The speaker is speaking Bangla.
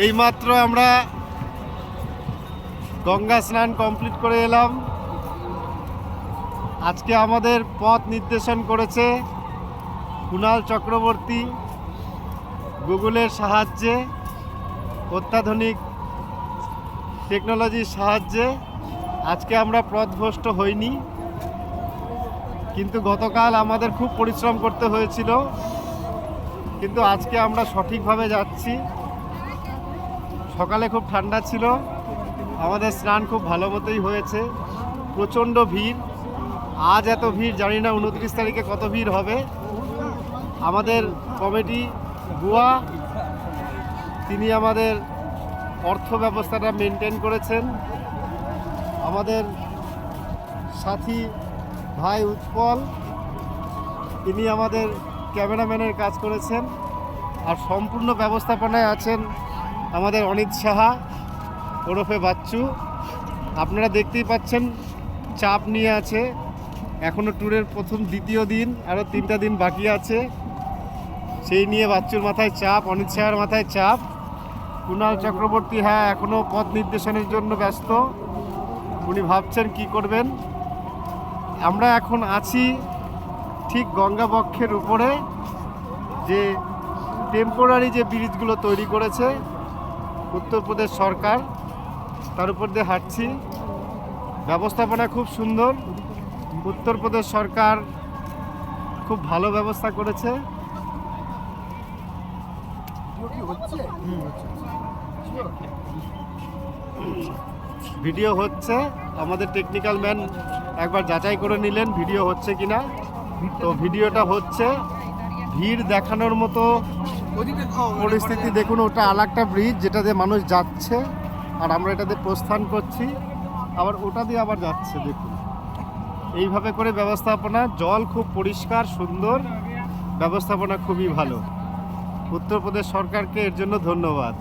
এইমাত্র আমরা গঙ্গা স্নান কমপ্লিট করে এলাম। আজকে আমাদের পথ নির্দেশন করেছে কুণাল চক্রবর্তী। গুগলের সাহায্যে, অত্যাধুনিক টেকনোলজির সাহায্যে আজকে আমরা পথভ্রষ্ট হইনি, কিন্তু গতকাল আমাদের খুব পরিশ্রম করতে হয়েছিল, কিন্তু আজকে আমরা সঠিকভাবে যাচ্ছি। সকালে খুব ঠান্ডা ছিল, আমাদের স্নান খুব ভালো মতোই হয়েছে। প্রচণ্ড ভিড়, আজ এত ভিড় জানি না 29 তারিখে কত ভিড় হবে। আমাদের কমিটি বুয়া, তিনি আমাদের অর্থ ব্যবস্থাটা মেনটেন করেছেন। আমাদের সাথী ভাই উৎপল, তিনি আমাদের ক্যামেরাম্যানের কাজ করেছেন। আর সম্পূর্ণ ব্যবস্থাপনায় আছেন আমাদের অনিত সাহা ওরফে বাচ্চু। আপনারা দেখতেই পাচ্ছেন চাপ নিয়ে আছে। এখনও ট্যুরের দ্বিতীয় দিন, আরও 3টা দিন বাকি আছে। সেই নিয়ে বাচ্চুর মাথায় চাপ, অনিত সাহার মাথায় চাপ। কুণাল চক্রবর্তী এখনও পথ নির্দেশনের জন্য ব্যস্ত, উনি ভাবছেন কি করবেন। আমরা এখন আছি ঠিক গঙ্গা বক্ষের উপরে, যে টেম্পোরারি যে ব্রিজগুলো তৈরি করেছে উত্তরপ্রদেশ সরকার, তার উপর দিয়ে হাঁটছি। ব্যবস্থাপনা খুব সুন্দর, উত্তরপ্রদেশ সরকার খুব ভালো ব্যবস্থা করেছে। ভিডিও হচ্ছে, আমাদের টেকনিক্যাল ম্যান একবার যাচাই করে নিলেন ভিডিও হচ্ছে কিনা। তো ভিডিওটা হচ্ছে। ভিড় দেখানোর মতো পরিস্থিতি দেখুন, ওটা আরেকটা ব্রিজ যেটাতে মানুষ যাচ্ছে, আর আমরা এটাতে প্রস্থান করছি, আবার ওটা দিয়ে আবার যাচ্ছে। দেখুন এইভাবে করে ব্যবস্থাপনা। জল খুব পরিষ্কার সুন্দর, ব্যবস্থাপনা খুবই ভালো। উত্তরপ্রদেশ সরকারকে এর জন্য ধন্যবাদ।